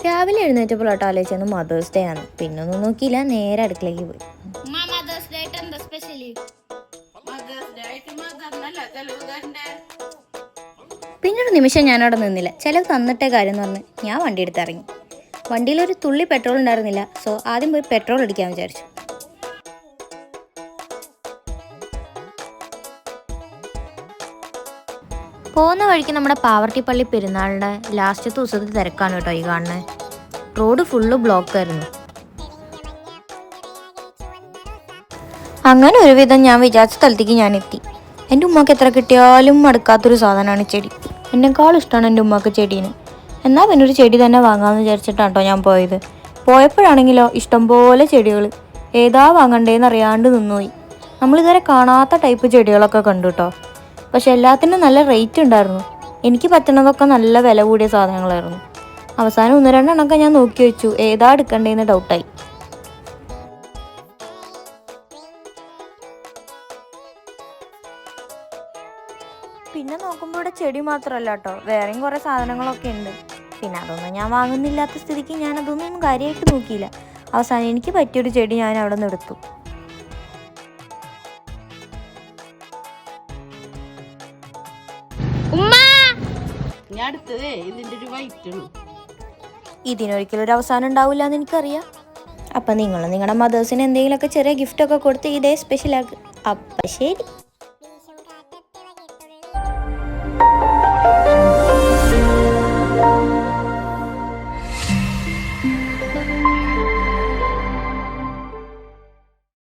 രാവിലെ എഴുന്നേറ്റപ്പോൾ കേട്ടോ ആലോചിച്ചത് മദേഴ്സ് ഡേ ആണ്. പിന്നെ ഒന്നും നോക്കിയില്ല, നേരെ അടുക്കളയ്ക്ക് പോയി. പിന്നൊരു നിമിഷം ഞാനവിടെ നിന്നില്ല. ചിലവ് തന്നിട്ടേ കാര്യം എന്ന് പറഞ്ഞ് ഞാൻ വണ്ടി എടുത്തിറങ്ങി. വണ്ടിയിലൊരു തുള്ളി പെട്രോൾ ഉണ്ടായിരുന്നില്ല. സോ ആദ്യം പോയി പെട്രോൾ അടിക്കാൻ വിചാരിച്ചു. പോകുന്ന വഴിക്ക് നമ്മുടെ പാവർട്ടിപ്പള്ളി പെരുന്നാളിൻ്റെ ലാസ്റ്റത്തെ ദിവസത്തെ തിരക്കാണ് കേട്ടോ ഈ കാണുന്നത്. റോഡ് ഫുള്ള് ബ്ലോക്കായിരുന്നു. അങ്ങനെ ഒരുവിധം ഞാൻ വിചാരിച്ച സ്ഥലത്തേക്ക് ഞാൻ എത്തി. എൻ്റെ ഉമ്മക്ക് എത്ര കിട്ടിയാലും മടുക്കാത്തൊരു സാധനമാണ് ചെടി. എന്നെക്കാളും ഇഷ്ടമാണ് എൻ്റെ ഉമ്മക്ക് ചെടീന്. എന്നാൽ പിന്നെ ഒരു ചെടി തന്നെ വാങ്ങാമെന്ന് വിചാരിച്ചിട്ടാണ് കേട്ടോ ഞാൻ പോയത്. പോയപ്പോഴാണെങ്കിലോ ഇഷ്ടംപോലെ ചെടികൾ, ഏതാ വാങ്ങണ്ടേന്ന് അറിയാണ്ട് നിന്നുപോയി. നമ്മളിതുവരെ കാണാത്ത ടൈപ്പ് ചെടികളൊക്കെ കണ്ടു കേട്ടോ. പക്ഷെ എല്ലാത്തിനും നല്ല റേറ്റ് ഉണ്ടായിരുന്നു. എനിക്ക് പറ്റുന്നതൊക്കെ നല്ല വില കൂടിയ സാധനങ്ങളായിരുന്നു. അവസാനം 1-2 എണ്ണമൊക്കെ ഞാൻ നോക്കി വെച്ചു, ഏതാ എടുക്കണ്ടേന്ന് ഡൗട്ടായി. പിന്നെ നോക്കുമ്പോൾ ഇവിടെ ചെടി മാത്രമല്ല കേട്ടോ, വേറെയും കുറേ സാധനങ്ങളൊക്കെ ഉണ്ട്. പിന്നെ അതൊന്നും ഞാൻ വാങ്ങുന്നില്ലാത്ത സ്ഥിതിക്ക് ഞാനതൊന്നും കാര്യമായിട്ട് നോക്കിയില്ല. അവസാനം എനിക്ക് പറ്റിയൊരു ചെടി ഞാൻ അവിടെ നിന്ന് എടുത്തു. ഇതിനൊരിക്കലും ഒരു അവസാനം ഉണ്ടാവില്ല എന്ന് എനിക്കറിയാം. അപ്പം നിങ്ങൾ നിങ്ങളുടെ മദേഴ്സിന് എന്തെങ്കിലുമൊക്കെ ചെറിയ ഗിഫ്റ്റൊക്കെ കൊടുത്ത് ഇതേ സ്പെഷ്യലാക്കുക. അപ്പം ശരി.